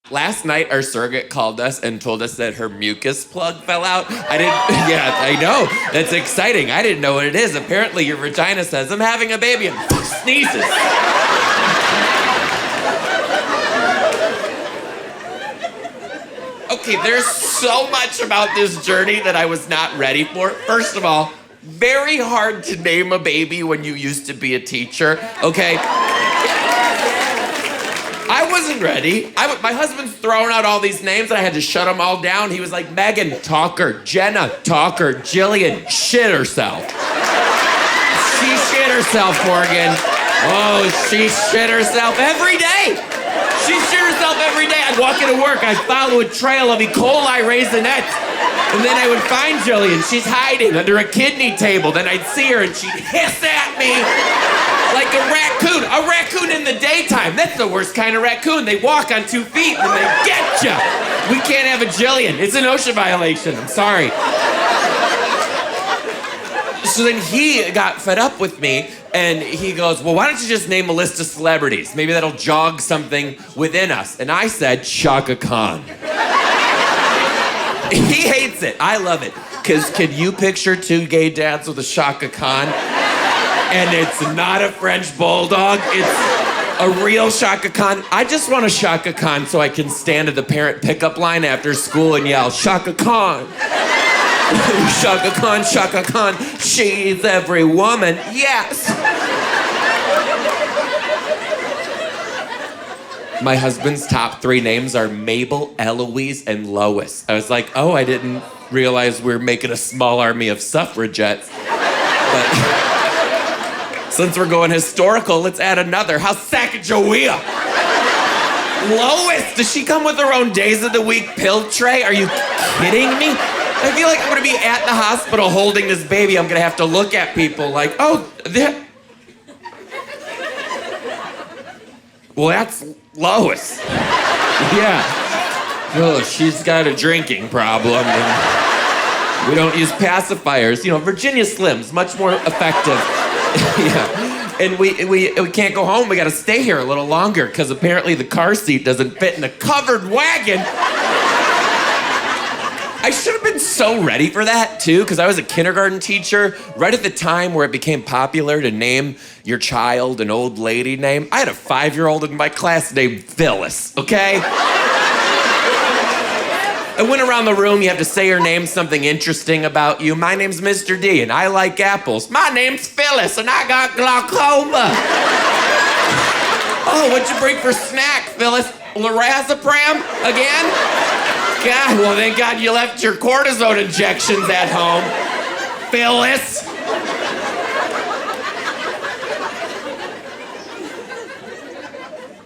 Last night, our surrogate called us and told us that her mucus plug fell out. Yeah, I know. That's exciting. I didn't know what it is. Apparently, your vagina says, I'm having a baby, and sneezes. Okay, there's so much about this journey that I was not ready for. First of all, very hard to name a baby when you used to be a teacher, okay? I wasn't ready. My husband's throwing out all these names and I had to shut them all down. He was like, Megan, talker. Jenna, talker. Jillian, shit herself. She shit herself, Morgan. Oh, she shit herself every day. She shit herself every day. I'd walk into work, I'd follow a trail of E. coli raisinets. And then I would find Jillian. She's hiding under a kidney table. Then I'd see her and she'd hiss at me. Like a raccoon. A raccoon in the daytime. That's the worst kind of raccoon. They walk on 2 feet and they get you. We can't have a Jillian. It's an OSHA violation. I'm sorry. So then he got fed up with me and he goes, well, why don't you just name a list of celebrities? Maybe that'll jog something within us. And I said, Shaka Khan. He hates it. I love it. Because can you picture 2 gay dads with a Shaka Khan? And it's not a French bulldog. It's a real Shaka Khan. I just want a Shaka Khan so I can stand at the parent pickup line after school and yell, Shaka Khan. Shaka Khan, Shaka Khan. She's every woman. Yes. My husband's top 3 names are Mabel, Eloise, and Lois. I was like, oh, I didn't realize we were making a small army of suffragettes. But since we're going historical, let's add another. How's Sacagawea? Lois, does she come with her own days of the week pill tray? Are you kidding me? I feel like I'm gonna be at the hospital holding this baby. I'm gonna have to look at people like, oh, well, that's Lois. Yeah. Oh, she's got a drinking problem. And we don't use pacifiers. You know, Virginia Slims, much more effective. Yeah. And we can't go home. We gotta stay here a little longer because apparently the car seat doesn't fit in a covered wagon. I should have been so ready for that, too, because I was a kindergarten teacher right at the time where it became popular to name your child an old lady name. I had a 5-year-old in my class named Phyllis, okay? I went around the room, you have to say your name, something interesting about you. My name's Mr. D, and I like apples. My name's Phyllis, and I got glaucoma. Oh, what'd you bring for snack, Phyllis? Lorazepam again? God, well, thank God you left your cortisone injections at home, Phyllis.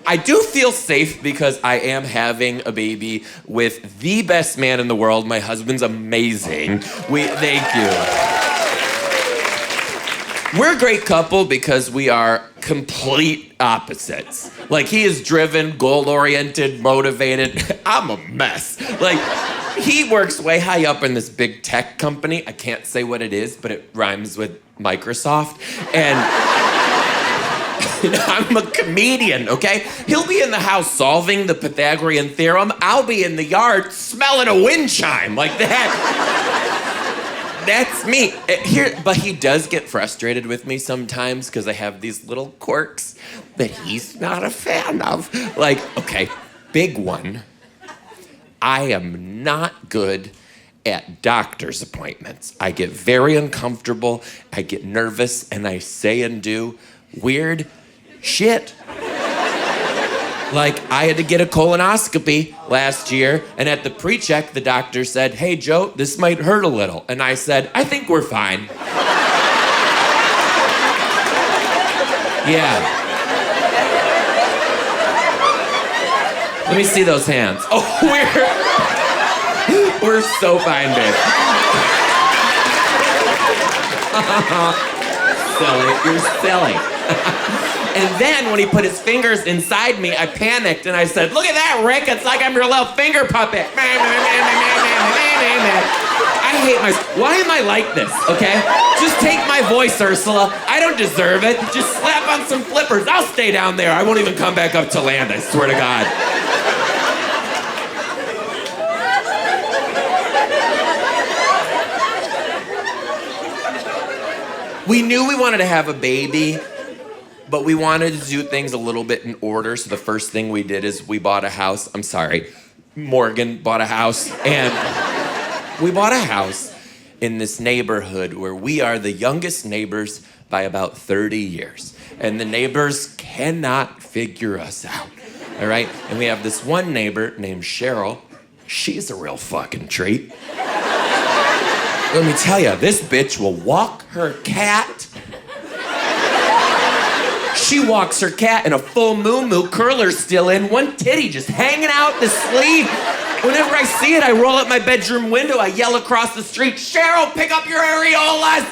I do feel safe because I am having a baby with the best man in the world. My husband's amazing. Thank you. We're a great couple because we are complete opposites. Like, he is driven, goal-oriented, motivated. I'm a mess. Like, he works way high up in this big tech company. I can't say what it is, but it rhymes with Microsoft. And I'm a comedian, okay? He'll be in the house solving the Pythagorean theorem. I'll be in the yard smelling a wind chime like that. That's me. But he does get frustrated with me sometimes because I have these little quirks that he's not a fan of. Like, okay, big one. I am not good at doctor's appointments. I get very uncomfortable, I get nervous, and I say and do weird shit. Like, I had to get a colonoscopy last year, and at the pre-check, the doctor said, hey, Joe, this might hurt a little. And I said, I think we're fine. Yeah. Let me see those hands. Oh, we're so fine, babe. Silly, you're silly. And then when he put his fingers inside me, I panicked and I said, look at that, Rick, it's like I'm your little finger puppet. I hate myself. Why am I like this, okay? Just take my voice, Ursula. I don't deserve it. Just slap on some flippers. I'll stay down there. I won't even come back up to land, I swear to God. We knew we wanted to have a baby, but we wanted to do things a little bit in order. So the first thing we did is we bought a house. I'm sorry, Morgan bought a house. And we bought a house in this neighborhood where we are the youngest neighbors by about 30 years. And the neighbors cannot figure us out, all right? And we have this one neighbor named Cheryl. She's a real fucking treat. Let me tell you, this bitch will walk her cat. She walks her cat in a full moo-moo, curler's still in, one titty just hanging out the sleeve. Whenever I see it, I roll up my bedroom window, I yell across the street, Cheryl, pick up your areolas!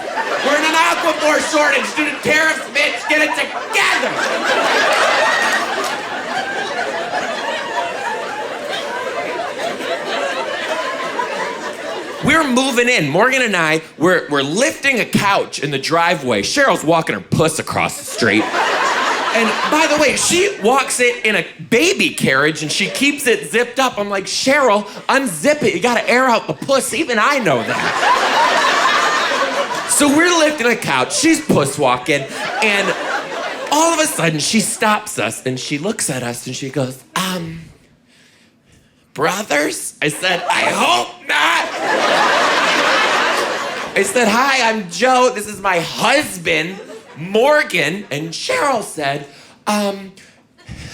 We're in an aquaphor shortage due to tariffs, bitch, get it together! We're moving in. Morgan and I, we're lifting a couch in the driveway. Cheryl's walking her puss across the street. And by the way, she walks it in a baby carriage and she keeps it zipped up. I'm like, Cheryl, unzip it. You gotta air out the puss. Even I know that. So we're lifting a couch. She's puss walking. And all of a sudden, she stops us and she looks at us and she goes, brothers? I said, I hope not. I said, hi, I'm Joe. This is my husband, Morgan. And Cheryl said,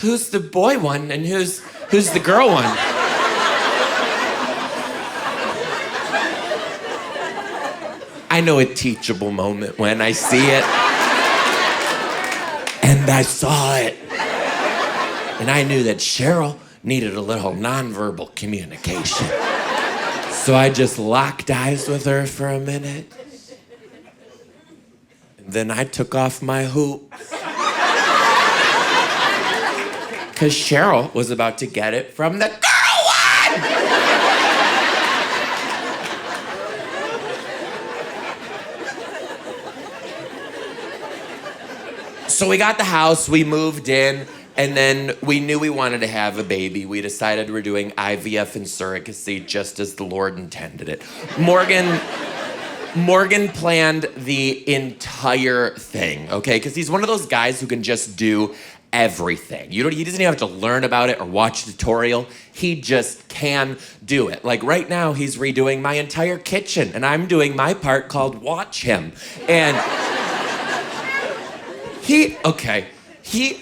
who's the boy one and who's the girl one? I know a teachable moment when I see it. And I saw it. And I knew that Cheryl needed a little nonverbal communication. So I just locked eyes with her for a minute. And then I took off my hoops. Because Cheryl was about to get it from the girl one! So we got the house, we moved in, and then we knew we wanted to have a baby. We decided we're doing IVF and surrogacy just as the Lord intended it. Morgan planned the entire thing, okay? Because he's one of those guys who can just do everything. He doesn't even have to learn about it or watch a tutorial. He just can do it. Like right now, he's redoing my entire kitchen, and I'm doing my part called watch him. And he,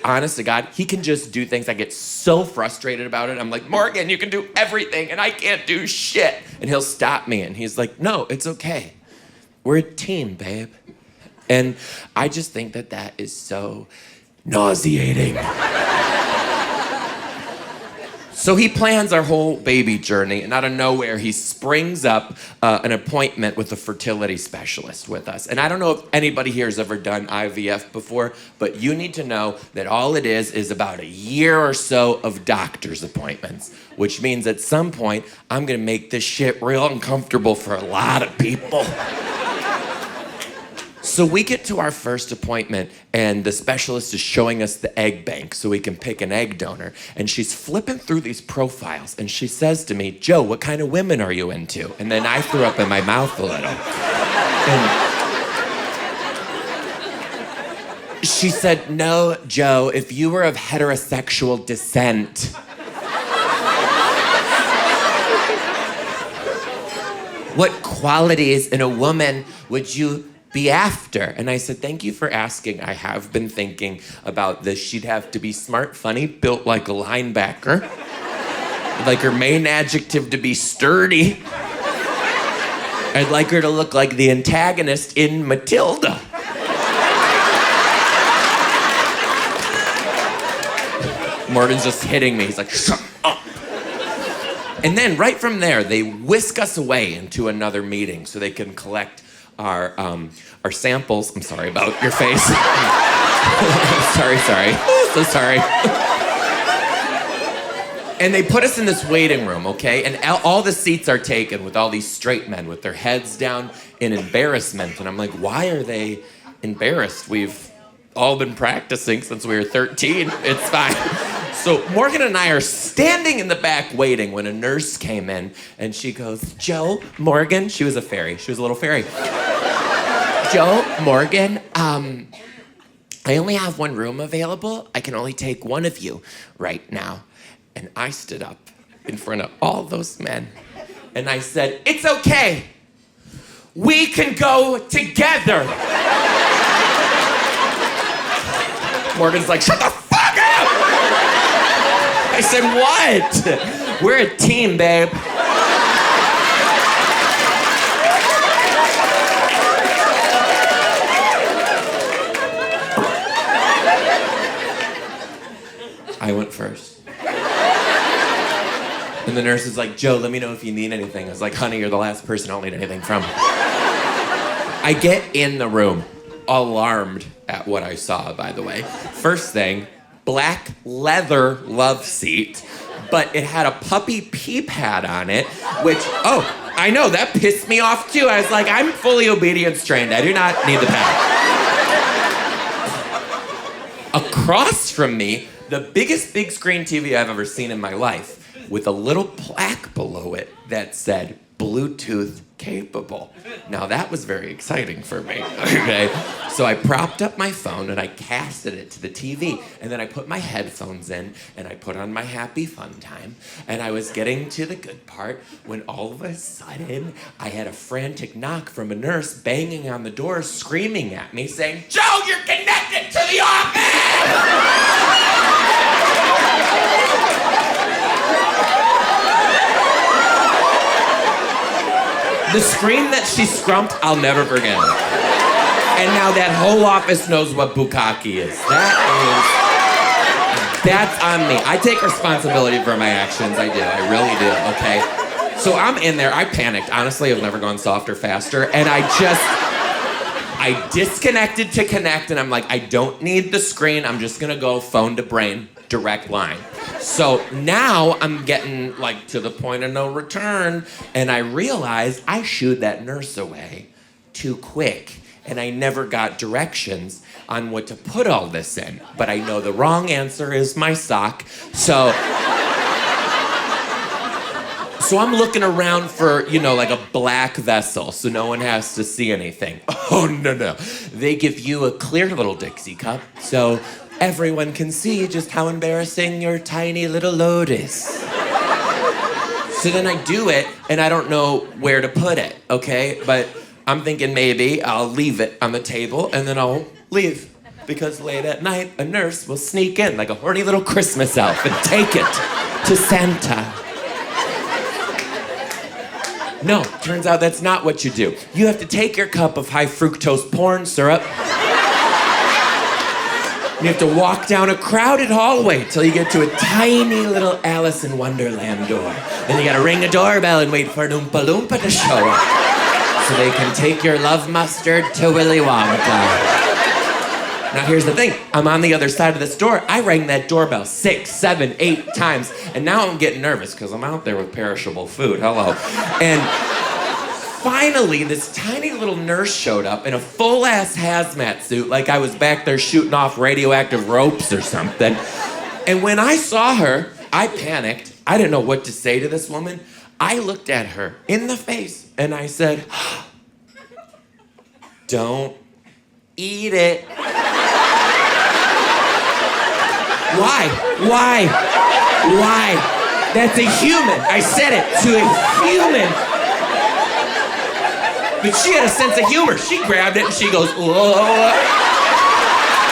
honest to God, he can just do things. I get so frustrated about it. I'm like, Morgan, you can do everything, and I can't do shit. And he'll stop me, and he's like, no, it's okay. We're a team, babe. And I just think that is so nauseating. So he plans our whole baby journey, and out of nowhere, he springs up an appointment with a fertility specialist with us. And I don't know if anybody here has ever done IVF before, but you need to know that all it is about a year or so of doctor's appointments, which means at some point, I'm gonna make this shit real uncomfortable for a lot of people. So we get to our first appointment, and the specialist is showing us the egg bank so we can pick an egg donor. And she's flipping through these profiles, and she says to me, Joe, what kind of women are you into? And then I threw up in my mouth a little. And she said, no, Joe, if you were of heterosexual descent. What qualities in a woman would you be after? And I said, thank you for asking. I have been thinking about this. She'd have to be smart, funny, built like a linebacker. I'd like her main adjective to be sturdy. I'd like her to look like the antagonist in Matilda. Morgan's just hitting me. He's like, shut up. And then right from there, they whisk us away into another meeting so they can collect our samples. I'm sorry about your face. sorry. So sorry. And they put us in this waiting room, okay? And all the seats are taken with all these straight men with their heads down in embarrassment. And I'm like, why are they embarrassed? We've all been practicing since we were 13. It's fine. So Morgan and I are standing in the back waiting when a nurse came in, and she goes, Joe, Morgan, she was a fairy. She was a little fairy. Joe, Morgan, I only have one room available. I can only take one of you right now. And I stood up in front of all those men and I said, it's okay. We can go together. Morgan's like, shut the fuck up! I said, what? We're a team, babe. I went first. And the nurse is like, Joe, let me know if you need anything. I was like, honey, you're the last person I'll need anything from. I get in the room, alarmed at what I saw, by the way. First thing, black leather love seat, but it had a puppy pee pad on it, which, oh, I know, that pissed me off too. I was like, I'm fully obedience trained. I do not need the pad. Across from me, the biggest big screen TV I've ever seen in my life, with a little plaque below it that said, Bluetooth capable. Now that was very exciting for me, okay? So I propped up my phone and I casted it to the TV, and then I put my headphones in and I put on my happy fun time, and I was getting to the good part when all of a sudden I had a frantic knock from a nurse banging on the door, screaming at me, saying, Joe, you're connected to the office! The scream that she scrumped, I'll never forget it. And now that whole office knows what bukkake is. That's on me. I take responsibility for my actions, I do, I really do, okay? So I'm in there, I panicked. Honestly, I've never gone softer, faster, and I disconnected to connect, and I'm like, I don't need the screen, I'm just gonna go phone to brain, direct line. So now I'm getting like to the point of no return, and I realized I shooed that nurse away too quick, and I never got directions on what to put all this in. But I know the wrong answer is my sock, so I'm looking around for, you know, like a black vessel so no one has to see anything. Oh, no. They give you a clear little Dixie cup, so everyone can see just how embarrassing your tiny little load is. So then I do it, and I don't know where to put it, okay? But I'm thinking maybe I'll leave it on the table, and then I'll leave. Because late at night, a nurse will sneak in like a horny little Christmas elf and take it to Santa. No, turns out that's not what you do. You have to take your cup of high fructose corn syrup. You have to walk down a crowded hallway till you get to a tiny little Alice in Wonderland door. Then you gotta ring a doorbell and wait for an Oompa Loompa to show up so they can take your love mustard to Willy Wonka. Now here's the thing, I'm on the other side of this door. I rang that doorbell 6, 7, 8 times, and now I'm getting nervous because I'm out there with perishable food, hello. And finally, this tiny little nurse showed up in a full-ass hazmat suit, like I was back there shooting off radioactive ropes or something. And when I saw her, I panicked. I didn't know what to say to this woman. I looked at her in the face, and I said, don't eat it. Why? That's a human. I said it to a human. But she had a sense of humor. She grabbed it and she goes, whoa.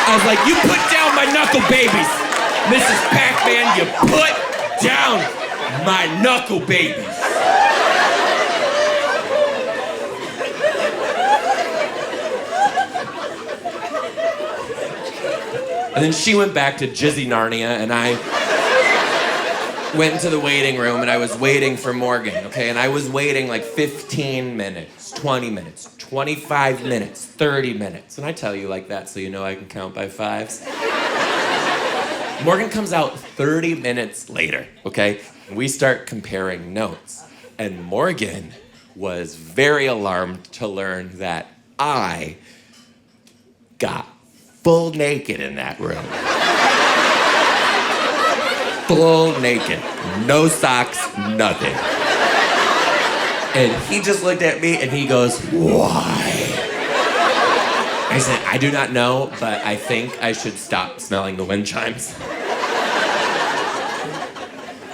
I was like, you put down my knuckle babies. Mrs. Pac-Man, you put down my knuckle babies. And then she went back to Jizzy Narnia, and I went into the waiting room, and I was waiting for Morgan, okay? And I was waiting like 15 minutes, 20 minutes, 25 minutes, 30 minutes. And I tell you like that so you know I can count by fives. Morgan comes out 30 minutes later, okay? And we start comparing notes. And Morgan was very alarmed to learn that I got full naked in that room. Full naked. No socks, nothing. And he just looked at me and he goes, why? I said, I do not know, but I think I should stop smelling the wind chimes.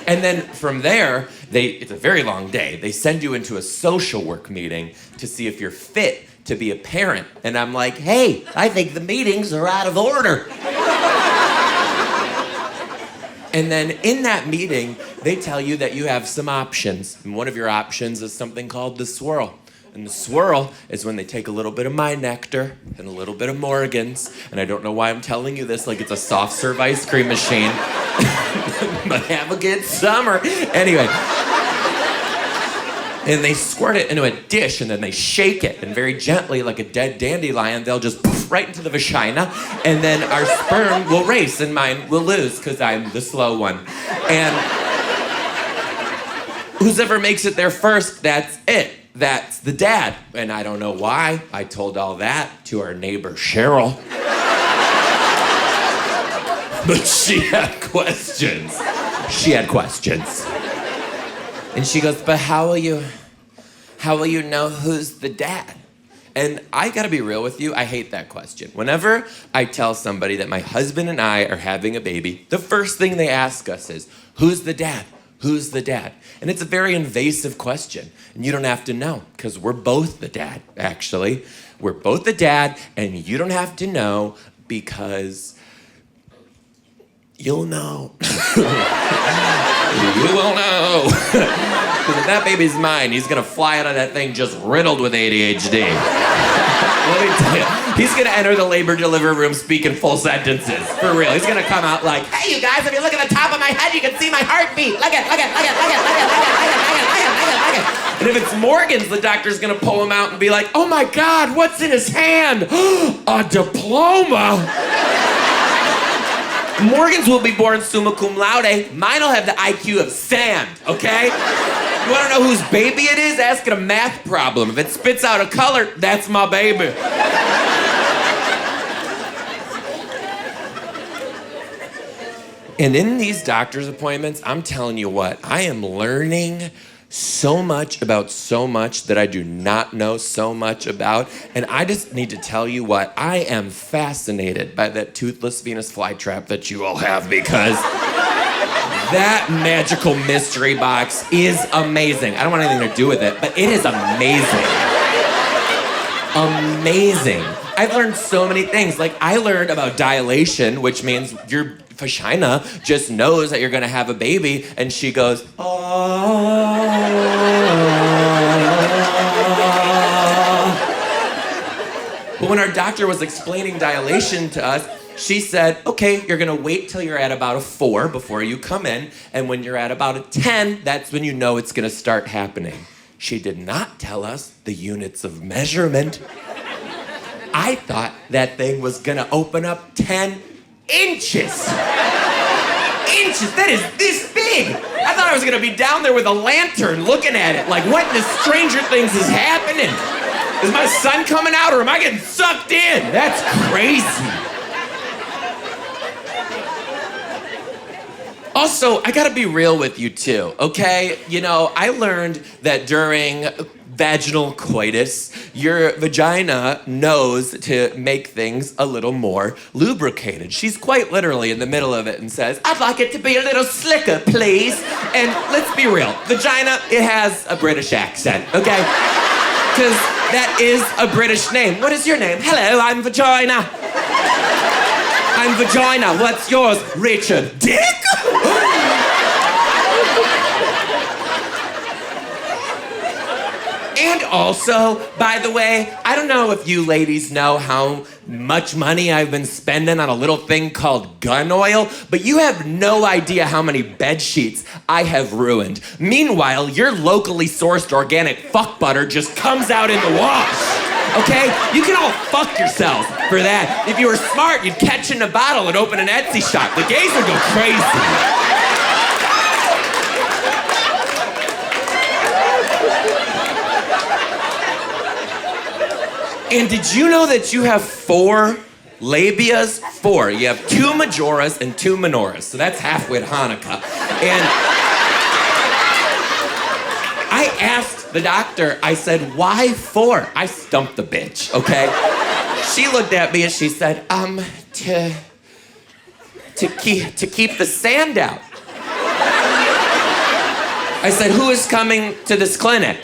And then from there, it's a very long day. They send you into a social work meeting to see if you're fit to be a parent. And I'm like, hey, I think the meetings are out of order. And then in that meeting, they tell you that you have some options. And one of your options is something called the swirl. And the swirl is when they take a little bit of my nectar and a little bit of Morgan's. And I don't know why I'm telling you this like it's a soft serve ice cream machine. But have a good summer. Anyway. And they squirt it into a dish and then they shake it. And very gently, like a dead dandelion, they'll just poof right into the vagina. And then our sperm will race and mine will lose because I'm the slow one. And whoever makes it there first, that's it. That's the dad. And I don't know why I told all that to our neighbor, Cheryl. But she had questions. And she goes, but how will you know who's the dad? And I gotta be real with you, I hate that question. Whenever I tell somebody that my husband and I are having a baby, the first thing they ask us is, who's the dad? Who's the dad? And it's a very invasive question. And you don't have to know, because we're both the dad, actually. We're both the dad, and you don't have to know because you'll know. You will know. Because if that baby's mine, he's gonna fly out of that thing just riddled with ADHD. Let me tell you, he's gonna enter the labor delivery room speaking full sentences. For real. He's gonna come out like, hey, you guys, if you look at the top of my head, you can see my heartbeat. Look at. And if it's Morgan's, the doctor's gonna pull him out and be like, oh my God, what's in his hand? A diploma. Morgan's will be born summa cum laude. Mine will have the IQ of sand, okay? You wanna know whose baby it is? Ask it a math problem. If it spits out a color, that's my baby. And in these doctor's appointments, I'm telling you what, I am learning so much about so much that I do not know so much about. And I just need to tell you what, I am fascinated by that toothless Venus flytrap that you all have, because that magical mystery box is amazing. I don't want anything to do with it, but it is amazing. Amazing. I've learned so many things. Like, I learned about dilation, which means your vagina just knows that you're gonna have a baby, and she goes, oh. But when our doctor was explaining dilation to us, she said, okay, you're gonna wait till you're at about a 4 before you come in, and when you're at about a 10, that's when you know it's gonna start happening. She did not tell us the units of measurement. I thought that thing was gonna open up 10 inches. Inches, that is this big. I thought I was gonna be down there with a lantern looking at it, like, what in the Stranger Things is happening? Is my son coming out or am I getting sucked in? That's crazy. Also, I gotta be real with you too, okay? You know, I learned that during vaginal coitus, your vagina knows to make things a little more lubricated. She's quite literally in the middle of it and says, I'd like it to be a little slicker, please. And let's be real, vagina, it has a British accent, okay? Because that is a British name. What is your name? Hello, I'm Vagina. I'm Vagina. What's yours? Richard Dick? And also, by the way, I don't know if you ladies know how much money I've been spending on a little thing called gun oil, but you have no idea how many bed sheets I have ruined. Meanwhile, your locally sourced organic fuck butter just comes out in the wash, okay? You can all fuck yourselves for that. If you were smart, you'd catch in a bottle and open an Etsy shop. The gays would go crazy. And did you know that you have 4 labias? 4. You have 2 majoras and 2 minoras. So that's halfway to Hanukkah. And I asked the doctor, I said, why 4? I stumped the bitch, okay? She looked at me and she said, to keep the sand out. I said, who is coming to this clinic?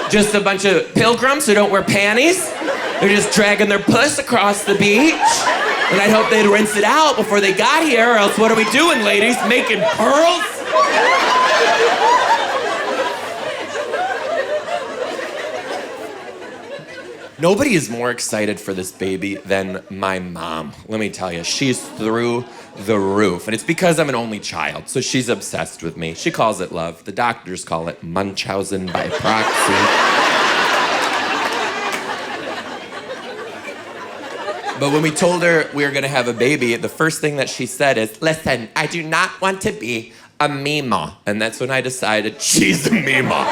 Just a bunch of pilgrims who don't wear panties? They're just dragging their puss across the beach? And I'd hope they'd rinse it out before they got here, or else what are we doing, ladies? Making pearls? Nobody is more excited for this baby than my mom. Let me tell you, she's through the roof. And it's because I'm an only child, so she's obsessed with me. She calls it love. The doctors call it Munchausen by proxy. But when we told her we were gonna have a baby, the first thing that she said is, listen, I do not want to be a Memaw. And that's when I decided she's a Memaw.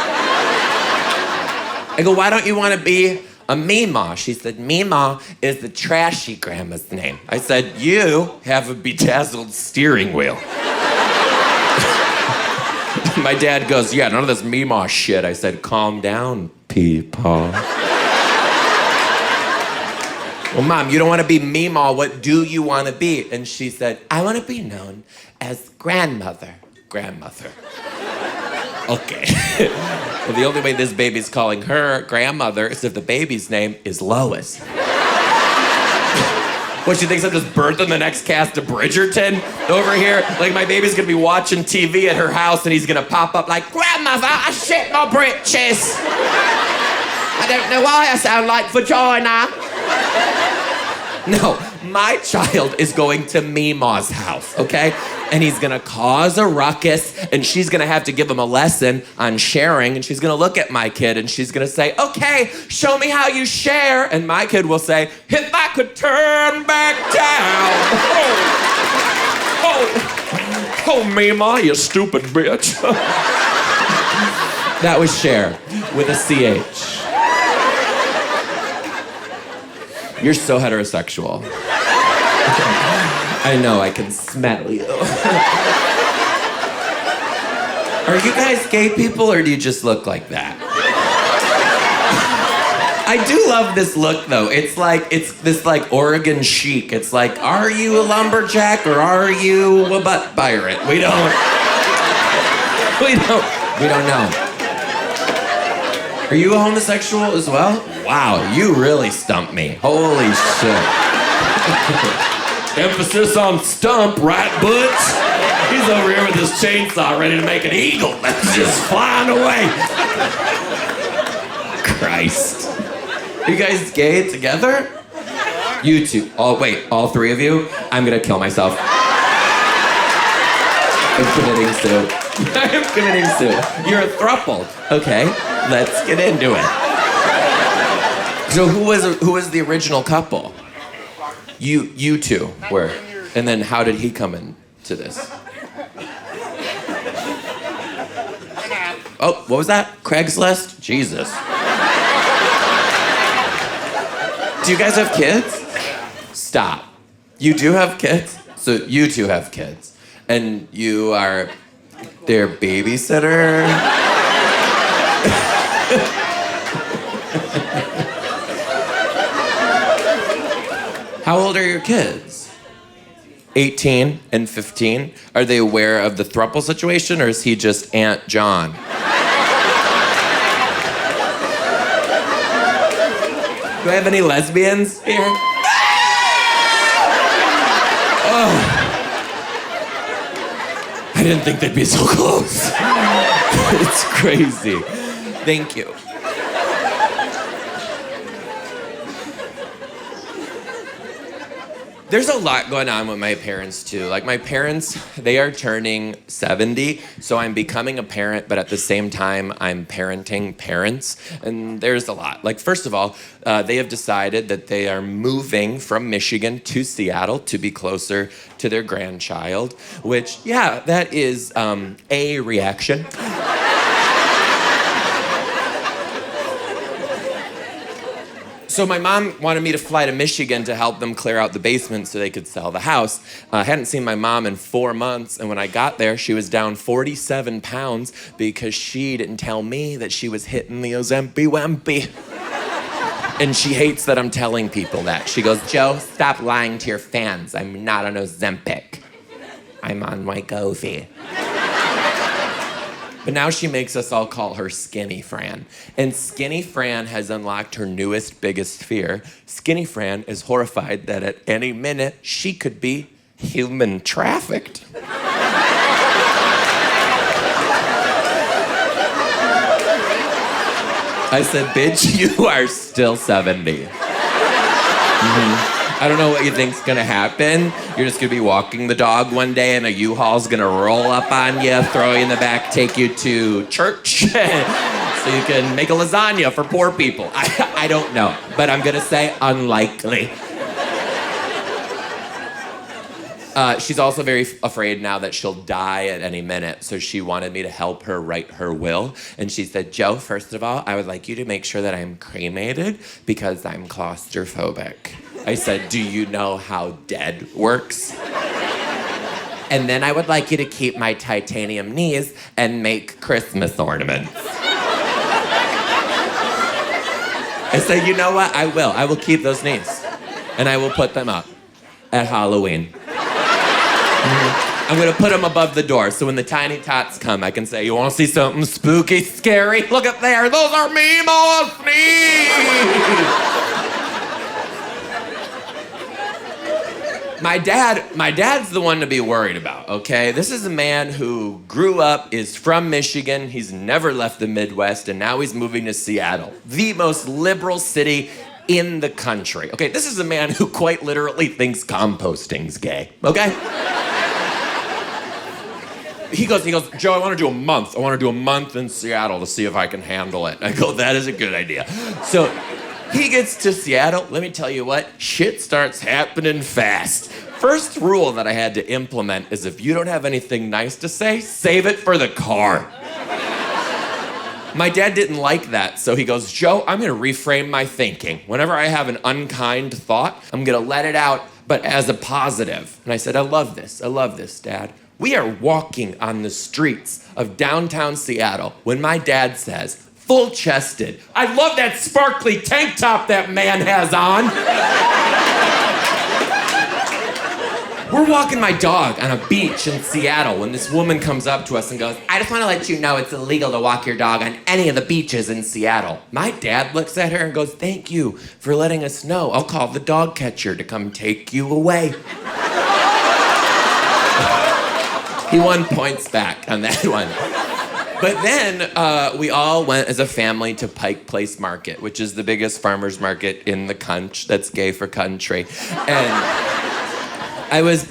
I go, why don't you want to be a Memaw? She said, Memaw is the trashy grandma's name. I said, you have a bedazzled steering wheel. My dad goes, yeah, none of this Memaw shit. I said, calm down, Pepaw. Well, Mom, you don't want to be Memaw. What do you want to be? And she said, I want to be known as grandmother. Grandmother. Okay. Well, the only way this baby's calling her grandmother is if the baby's name is Lois. What, she thinks I'm just birthing the next cast of Bridgerton over here? Like my baby's gonna be watching TV at her house and he's gonna pop up like, grandmother, I shit my britches. I don't know why I sound like vagina. No, my child is going to Memaw's house, okay? And he's gonna cause a ruckus, and she's gonna have to give him a lesson on sharing, and she's gonna look at my kid, and she's gonna say, okay, show me how you share. And my kid will say, if I could turn back down. Oh, Memaw, you stupid bitch. That was share with a CH. You're so heterosexual. I know, I can smell you. Are you guys gay people, or do you just look like that? I do love this look, though. It's this Oregon chic. It's like, are you a lumberjack or are you a butt pirate? We don't know. Are you a homosexual as well? Wow, you really stumped me. Holy shit. Emphasis on stump, right, Butch? He's over here with his chainsaw ready to make an eagle that's just flying away. Christ. Are you guys gay together? You two. All 3 of you? I'm gonna kill myself. I'm committing suit. You're a throuple. Okay, let's get into it. So who was the original couple? You two were. And then how did he come into this? Oh, what was that? Craigslist? Jesus. Do you guys have kids? Stop. You do have kids? So you two have kids. And you are their babysitter? How old are your kids? 18 and 15. Are they aware of the throuple situation, or is he just Aunt John? Do I have any lesbians here? Oh. I didn't think they'd be so close. It's crazy. Thank you. There's a lot going on with my parents, too. Like, my parents, they are turning 70, so I'm becoming a parent, but at the same time, I'm parenting parents, and there's a lot. Like, first of all, they have decided that they are moving from Michigan to Seattle to be closer to their grandchild, which, yeah, that is a reaction. So my mom wanted me to fly to Michigan to help them clear out the basement so they could sell the house. I hadn't seen my mom in 4 months, and when I got there, she was down 47 pounds because she didn't tell me that she was hitting the Ozempic-Wempy. And she hates that I'm telling people that. She goes, Joe, stop lying to your fans. I'm not on Ozempic. I'm on Wegovy. But now she makes us all call her Skinny Fran. And Skinny Fran has unlocked her newest, biggest fear. Skinny Fran is horrified that at any minute she could be human trafficked. I said, bitch, you are still 70. I don't know what you think's gonna happen. You're just gonna be walking the dog one day and a U-Haul's gonna roll up on you, throw you in the back, take you to church so you can make a lasagna for poor people. I don't know, but I'm gonna say unlikely. She's also very afraid now that she'll die at any minute, so she wanted me to help her write her will. And she said, Joe, first of all, I would like you to make sure that I'm cremated because I'm claustrophobic. I said, do you know how dead works? And then I would like you to keep my titanium knees and make Christmas ornaments. I said, you know what? I will. I will keep those knees. And I will put them up at Halloween. I'm gonna put them above the door so when the tiny tots come, I can say, you wanna see something spooky, scary? Look up there, those are Memaw's knees! My dad's the one to be worried about, okay? This is a man who grew up, is from Michigan, he's never left the Midwest, and now he's moving to Seattle, the most liberal city in the country. Okay, this is a man who quite literally thinks composting's gay, okay? He goes, Joe, I want to do a month. I want to do a month in Seattle to see if I can handle it. I go, that is a good idea. So he gets to Seattle. Let me tell you what, shit starts happening fast. First rule that I had to implement is if you don't have anything nice to say, save it for the car. My dad didn't like that, so he goes, Joe, I'm gonna reframe my thinking. Whenever I have an unkind thought, I'm gonna let it out, but as a positive. And I said, I love this, Dad. We are walking on the streets of downtown Seattle when my dad says, full-chested, I love that sparkly tank top that man has on. We're walking my dog on a beach in Seattle when this woman comes up to us and goes, I just want to let you know it's illegal to walk your dog on any of the beaches in Seattle. My dad looks at her and goes, thank you for letting us know. I'll call the dog catcher to come take you away. He won points back on that one. But then we all went as a family to Pike Place Market, which is the biggest farmer's market in the country that's gay for country. And I was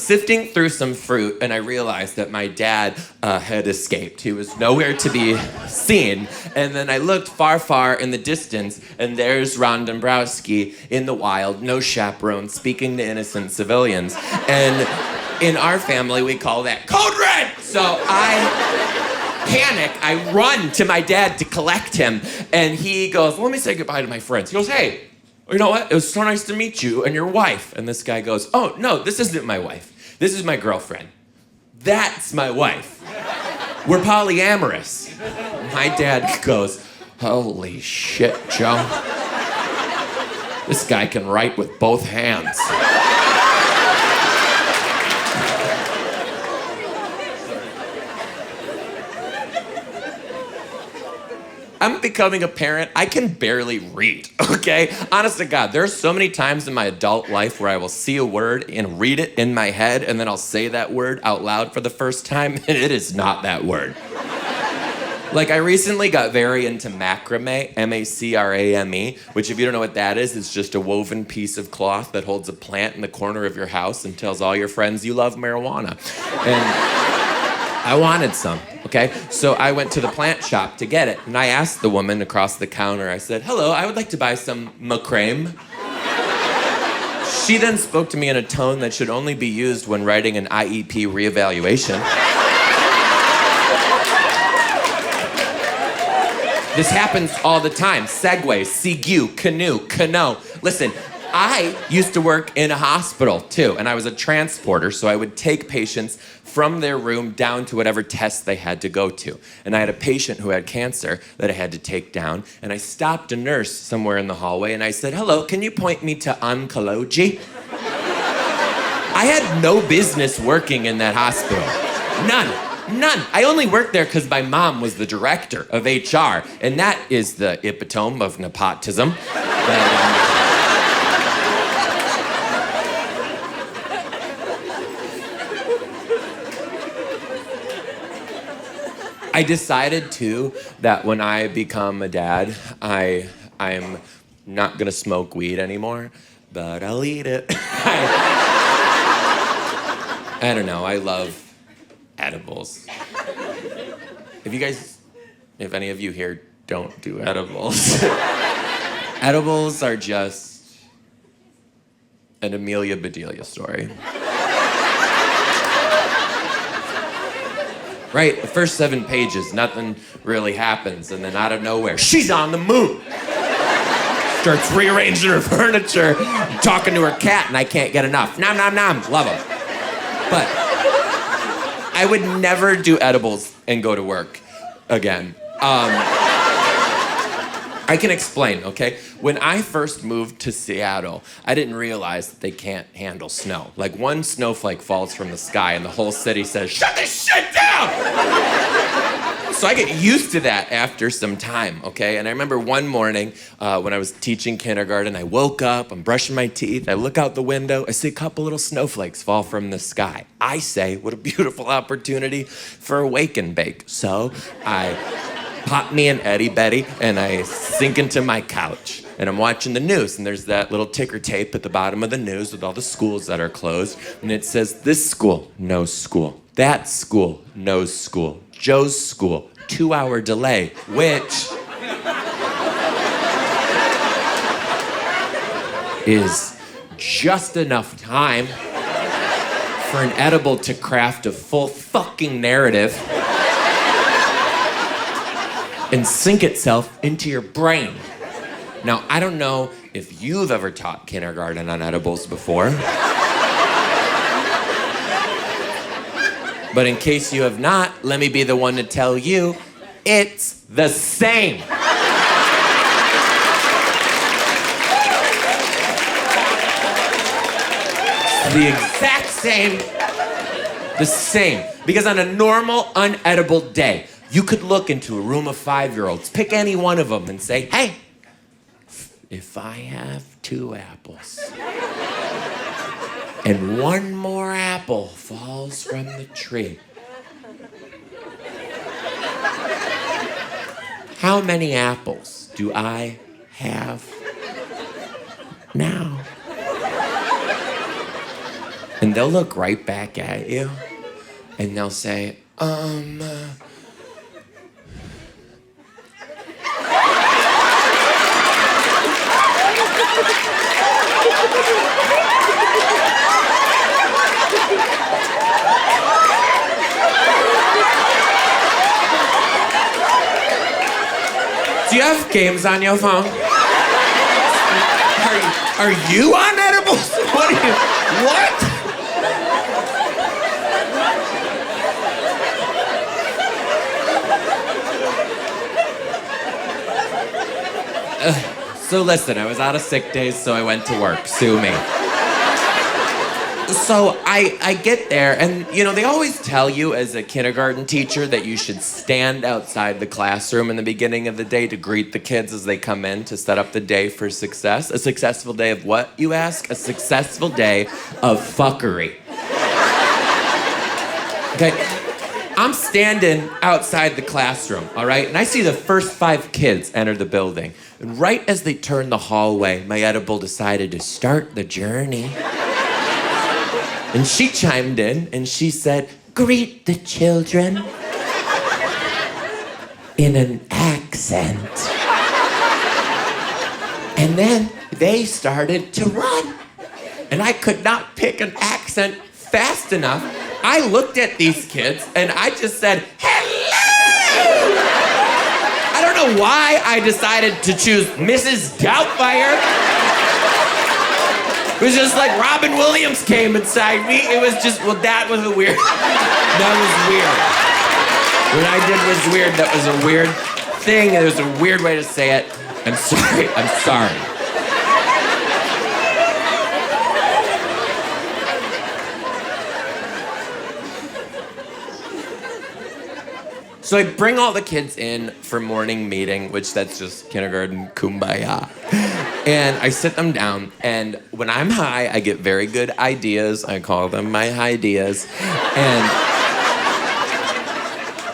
sifting through some fruit, and I realized that my dad had escaped. He was nowhere to be seen. And then I looked far, far in the distance, and there's Ron Dombrowski in the wild, no chaperone, speaking to innocent civilians. And in our family, we call that code red. So I panic. I run to my dad to collect him, and he goes, let me say goodbye to my friends. He goes, hey, you know what? It was so nice to meet you and your wife. And this guy goes, oh, no, this isn't my wife. This is my girlfriend. That's my wife. We're polyamorous. My dad goes, holy shit, Joe. This guy can write with both hands. I'm becoming a parent. I can barely read, okay? Honest to God, there are so many times in my adult life where I will see a word and read it in my head, and then I'll say that word out loud for the first time, and it is not that word. Like, I recently got very into macrame, M-A-C-R-A-M-E, which if you don't know what that is, it's just a woven piece of cloth that holds a plant in the corner of your house and tells all your friends you love marijuana. And I wanted some, okay? So I went to the plant shop to get it, and I asked the woman across the counter, I said, hello, I would like to buy some macrame. She then spoke to me in a tone that should only be used when writing an IEP reevaluation. This happens all the time. Segways, Seague, canoe. Listen, I used to work in a hospital too, and I was a transporter, so I would take patients from their room down to whatever test they had to go to. And I had a patient who had cancer that I had to take down, and I stopped a nurse somewhere in the hallway, and I said, "Hello, can you point me to oncology?" I had no business working in that hospital. None. I only worked there because my mom was the director of HR, and that is the epitome of nepotism. I decided, too, that when I become a dad, I'm not gonna smoke weed anymore, but I'll eat it. I don't know, I love edibles. If any of you here don't do edibles, edibles are just an Amelia Bedelia story. Right, the first 7 pages, nothing really happens, and then out of nowhere, she's on the moon. Starts rearranging her furniture, talking to her cat, and I can't get enough. Nom, nom, nom, love them. But I would never do edibles and go to work again. I can explain, okay? When I first moved to Seattle, I didn't realize that they can't handle snow. Like, one snowflake falls from the sky and the whole city says, "Shut this shit down!" So I get used to that after some time, okay? And I remember one morning when I was teaching kindergarten, I woke up, I'm brushing my teeth, I look out the window, I see a couple little snowflakes fall from the sky. I say, what a beautiful opportunity for a wake and bake. So I pop me an Eddie Betty, and I sink into my couch. And I'm watching the news, and there's that little ticker tape at the bottom of the news with all the schools that are closed. And it says, this school, no school. That school, no school. Joe's school, 2-hour delay, which is just enough time for an edible to craft a full fucking narrative and sink itself into your brain. Now, I don't know if you've ever taught kindergarten on edibles before. But in case you have not, let me be the one to tell you, it's the same. The exact same, the same. Because on a normal, unedible day, you could look into a room of 5-year-olds, pick any one of them and say, hey, if I have 2 apples and one more apple falls from the tree, how many apples do I have now? And they'll look right back at you and they'll say, do you have games on your phone? Are you on edibles? What? So listen, I was out of sick days, so I went to work. Sue me. So I get there, and you know, they always tell you as a kindergarten teacher that you should stand outside the classroom in the beginning of the day to greet the kids as they come in to set up the day for success. A successful day of what, you ask? A successful day of fuckery. Okay, I'm standing outside the classroom, all right? And I see the first 5 kids enter the building. And right as they turn the hallway, my edible decided to start the journey. And she chimed in and she said, greet the children in an accent. And then they started to run. And I could not pick an accent fast enough. I looked at these kids and I just said, hello! I don't know why I decided to choose Mrs. Doubtfire. It was just like Robin Williams came inside me. It was just, well, that was weird. That was weird. What I did was weird. That was a weird thing. It was a weird way to say it. I'm sorry. I'm sorry. So I bring all the kids in for morning meeting, which that's just kindergarten kumbaya. And I sit them down, and when I'm high, I get very good ideas. I call them my High-deas. And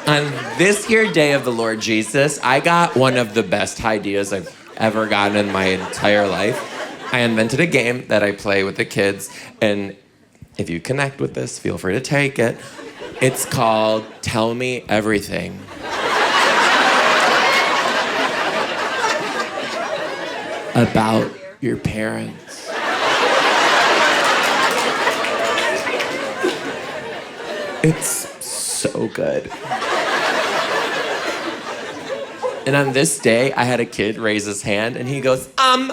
on this here day of the Lord Jesus, I got one of the best High-deas I've ever gotten in my entire life. I invented a game that I play with the kids, and if you connect with this, feel free to take it. It's called Tell Me Everything. About your parents. It's so good. And on this day, I had a kid raise his hand and he goes,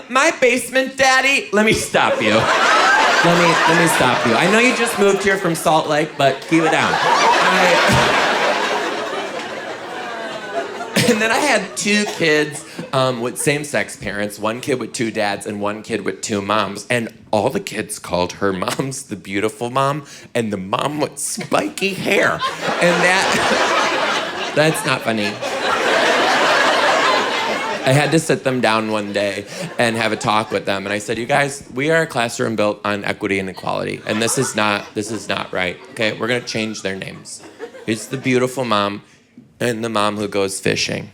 my basement daddy. Let me stop you. Let me stop you. I know you just moved here from Salt Lake, but keep it down. And then I had two kids with same-sex parents, one kid with two dads and one kid with two moms. And all the kids called her moms the beautiful mom and the mom with spiky hair. And that's not funny. I had to sit them down one day and have a talk with them. And I said, you guys, we are a classroom built on equity and equality. And this is not right, okay? We're gonna change their names. It's the beautiful mom and the mom who goes fishing.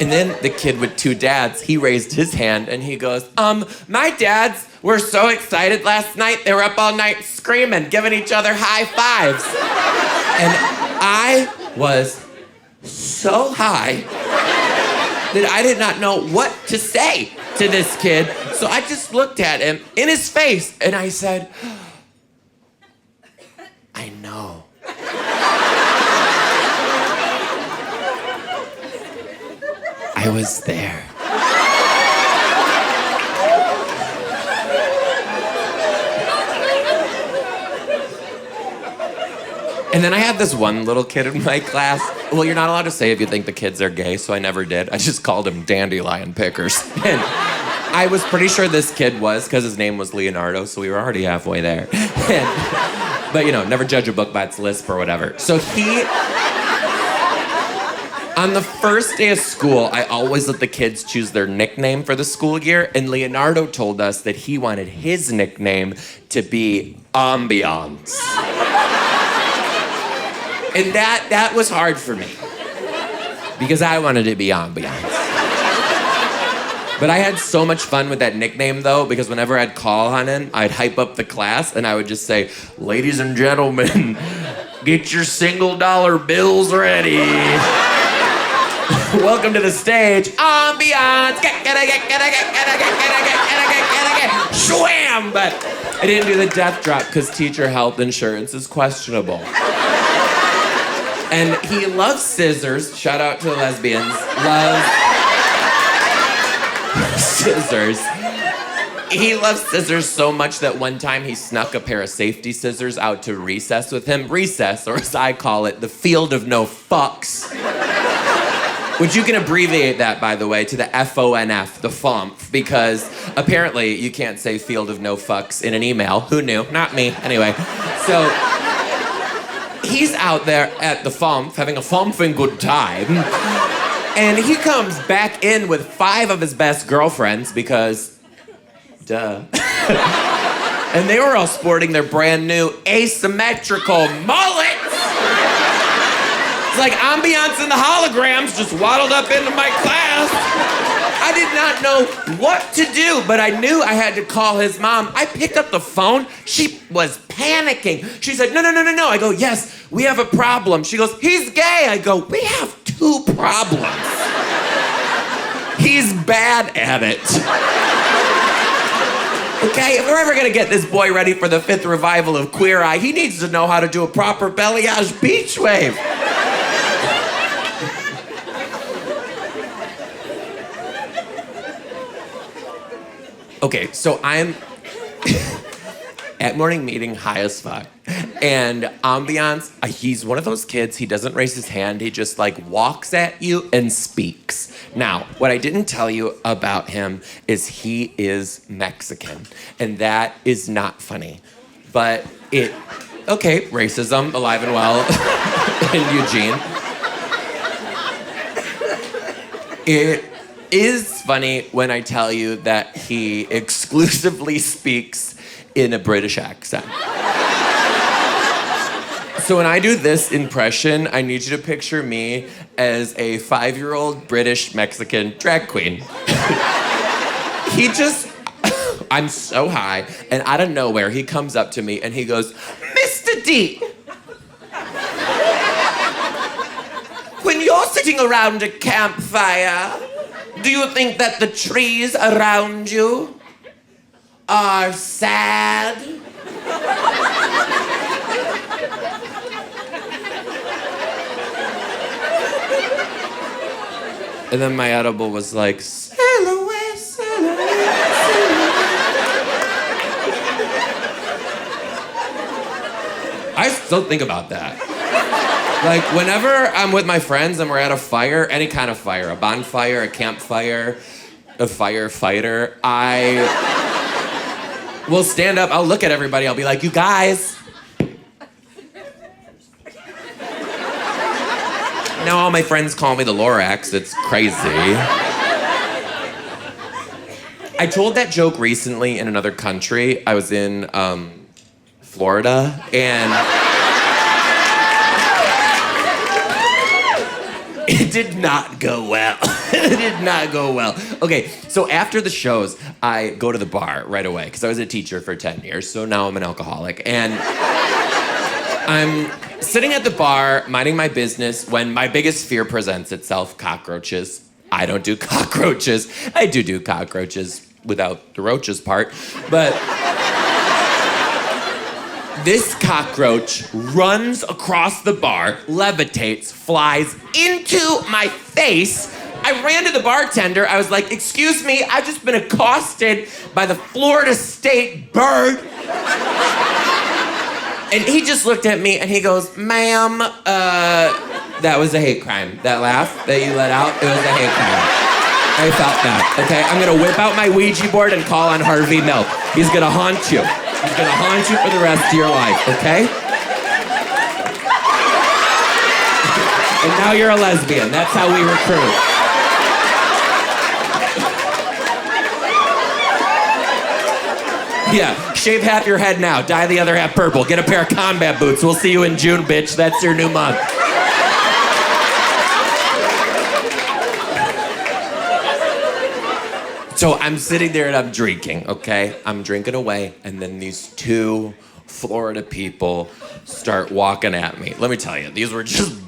And then the kid with two dads, he raised his hand and he goes, my dads were so excited last night. They were up all night screaming, giving each other high fives. And I was so high that I did not know what to say to this kid. So I just looked at him in his face and I said, I know. I was there. And then I had this one little kid in my class. Well, you're not allowed to say if you think the kids are gay, so I never did. I just called them dandelion pickers. And I was pretty sure this kid was, because his name was Leonardo, so we were already halfway there. But, you know, never judge a book by its lisp or whatever. So on the first day of school, I always let the kids choose their nickname for the school year, and Leonardo told us that he wanted his nickname to be Ambiance. And that was hard for me, because I wanted to be Ambiance. But I had so much fun with that nickname, though, because whenever I'd call on him, I'd hype up the class, and I would just say, ladies and gentlemen, get your $1 bills ready. Welcome to the stage, Ambiance. Shwam! But I didn't do the death drop because teacher health insurance is questionable. And he loves scissors. Shout out to the lesbians. Loves scissors. He loves scissors so much that one time he snuck a pair of safety scissors out to recess with him. Recess, or as I call it, the field of no fucks. Which you can abbreviate that, by the way, to the FONF, the FOMF, because apparently you can't say field of no fucks in an email. Who knew? Not me. Anyway, so he's out there at the FOMF, having a FOMFing good time, and he comes back in with 5 of his best girlfriends because, duh. And they were all sporting their brand new asymmetrical mullets. It's like Ambiance and the holograms just waddled up into my class. I did not know what to do, but I knew I had to call his mom. I picked up the phone. She was panicking. She said, no. I go, yes, we have a problem. She goes, he's gay. I go, we have 2 problems. He's bad at it. Okay, if we're ever gonna get this boy ready for the 5th revival of Queer Eye, he needs to know how to do a proper balayage beach wave. Okay, so I'm at morning meeting, high as fuck. And ambiance, he's one of those kids, he doesn't raise his hand, he just like walks at you and speaks. Now, what I didn't tell you about him is he is Mexican, and that is not funny. But okay, racism, alive and well in Eugene. It is funny when I tell you that he exclusively speaks in a British accent. So when I do this impression, I need you to picture me as a 5-year-old British Mexican drag queen. I'm so high, and out of nowhere, he comes up to me and he goes, Mr. D, when you're sitting around a campfire, do you think that the trees around you are sad? And then my edible was like, sail away, sail away, sail away. I still think about that. Like, whenever I'm with my friends and we're at a fire, any kind of fire, a bonfire, a campfire, a firefighter, I will stand up, I'll look at everybody, I'll be like, you guys. Now all my friends call me the Lorax, it's crazy. I told that joke recently in another country. I was in Florida, and it did not go well. It did not go well. Okay, so after the shows, I go to the bar right away, because I was a teacher for 10 years, so now I'm an alcoholic. And I'm sitting at the bar, minding my business, when my biggest fear presents itself, cockroaches. I don't do cockroaches. I do cockroaches without the roaches part, but this cockroach runs across the bar, levitates, flies into my face. I ran to the bartender. I was like, excuse me, I've just been accosted by the Florida State bird. And he just looked at me and he goes, ma'am, that was a hate crime. That laugh that you let out, it was a hate crime. I felt that, okay? I'm gonna whip out my Ouija board and call on Harvey Milk. He's gonna haunt you. He's gonna haunt you for the rest of your life, okay? And now you're a lesbian. That's how we recruit. Yeah, shave half your head now, dye the other half purple, get a pair of combat boots. We'll see you in June, bitch. That's your new month. So I'm sitting there and I'm drinking, okay? I'm drinking away, and then these 2 Florida people start walking at me. Let me tell you, these were just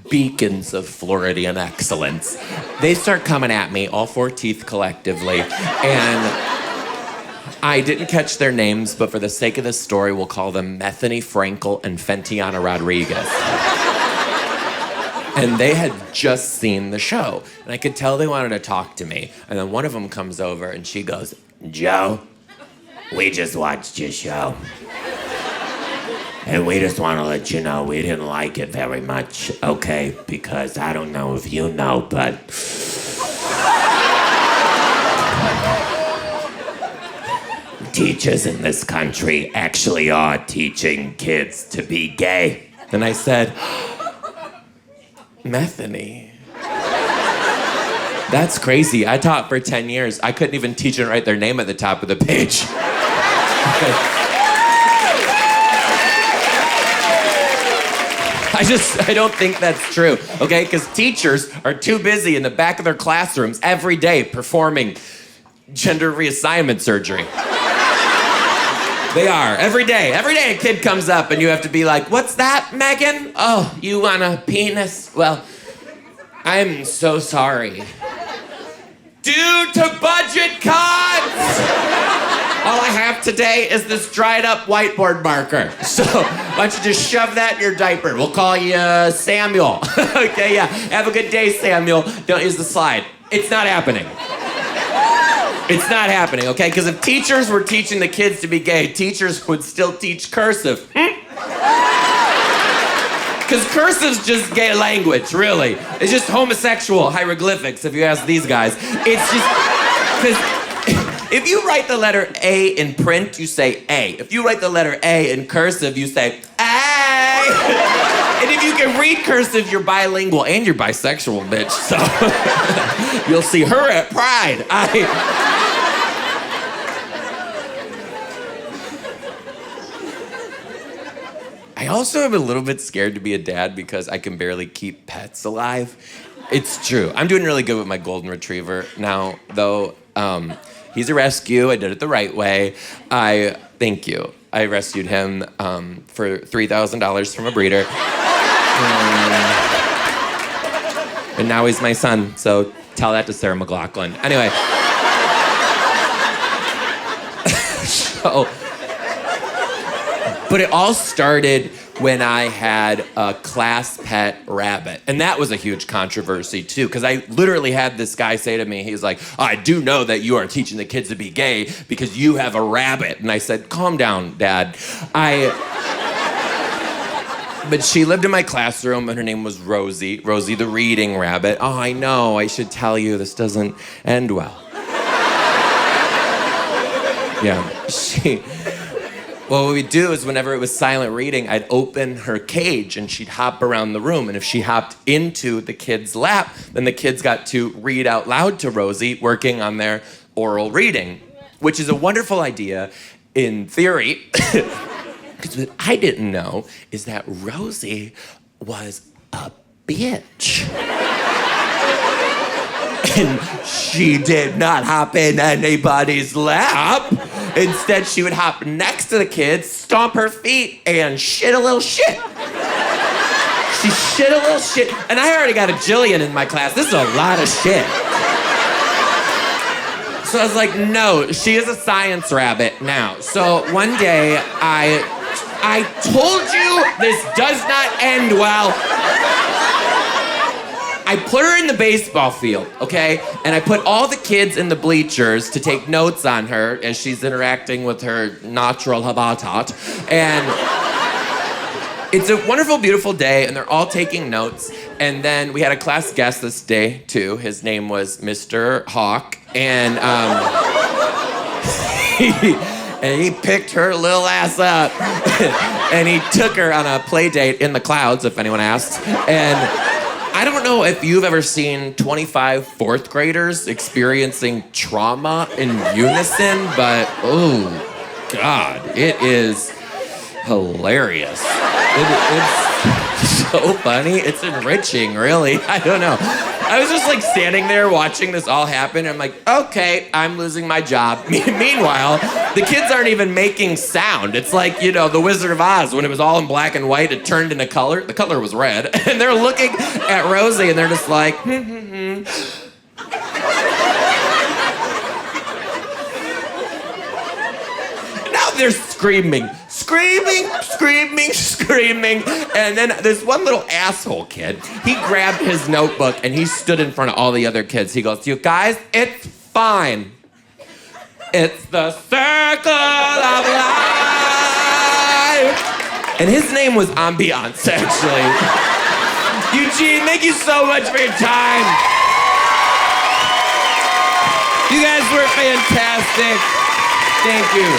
beacons of Floridian excellence. They start coming at me, all 4 teeth collectively, and I didn't catch their names, but for the sake of this story, we'll call them Methany Frankel and Fentiana Rodriguez. And they had just seen the show, and I could tell they wanted to talk to me. And then one of them comes over and she goes, Joe, we just watched your show. And we just want to let you know we didn't like it very much, okay? Because I don't know if you know, but teachers in this country actually are teaching kids to be gay. And I said, Methany. That's crazy. I taught for 10 years. I couldn't even teach and write their name at the top of the page. I don't think that's true, okay? Because teachers are too busy in the back of their classrooms every day performing gender reassignment surgery. They are, every day. Every day a kid comes up and you have to be like, what's that, Megan? Oh, you want a penis? Well, I'm so sorry. Due to budget cuts! All I have today is this dried up whiteboard marker. So why don't you just shove that in your diaper? We'll call you Samuel. Okay, yeah. Have a good day, Samuel. Don't use the slide. It's not happening. It's not happening, okay? Because if teachers were teaching the kids to be gay, teachers would still teach cursive. Because cursive's just gay language, really. It's just homosexual hieroglyphics, if you ask these guys. It's just, because if you write the letter A in print, you say A. If you write the letter A in cursive, you say A. And if you can read cursive, you're bilingual and you're bisexual, bitch. So you'll see her at Pride. I also am a little bit scared to be a dad because I can barely keep pets alive. It's true. I'm doing really good with my golden retriever now, though. He's a rescue. I did it the right way. Thank you. I rescued him for $3,000 from a breeder. And now he's my son, so tell that to Sarah McLachlan. Anyway. But it all started when I had a class pet rabbit. And that was a huge controversy, too, because I literally had this guy say to me, he was like, I do know that you are teaching the kids to be gay because you have a rabbit. And I said, calm down, Dad. But she lived in my classroom, and her name was Rosie. Rosie the reading rabbit. Oh, I know, I should tell you, this doesn't end well. Yeah, Well, what we'd do is whenever it was silent reading, I'd open her cage and she'd hop around the room. And if she hopped into the kid's lap, then the kids got to read out loud to Rosie, working on their oral reading, which is a wonderful idea in theory. Because what I didn't know is that Rosie was a bitch. And she did not hop in anybody's lap. Instead, she would hop next to the kids, stomp her feet, and shit a little shit. She shit a little shit. And I already got a Jillian in my class. This is a lot of shit. So I was like, no, she is a science rabbit now. So one day, I told you this does not end well. I put her in the baseball field, okay? And I put all the kids in the bleachers to take notes on her as she's interacting with her natural habitat. And it's a wonderful, beautiful day, and they're all taking notes. And then we had a class guest this day, too. His name was Mr. Hawk. And he picked her little ass up. And he took her on a play date in the clouds, if anyone asks. And I don't know if you've ever seen 25 fourth graders experiencing trauma in unison, but oh God, it is hilarious. It's so funny. It's enriching, really. I don't know. I was just like standing there watching this all happen. And I'm like, okay, I'm losing my job. Meanwhile, the kids aren't even making sound. It's like, you know, The Wizard of Oz, when it was all in black and white, it turned into color. The color was red. And they're looking at Rosie and they're just like, Now they're screaming. And then this one little asshole kid, he grabbed his notebook and he stood in front of all the other kids. He goes, you guys, it's fine. It's the circle of life. And his name was Ambiance, actually. Eugene, thank you so much for your time. You guys were fantastic. Thank you.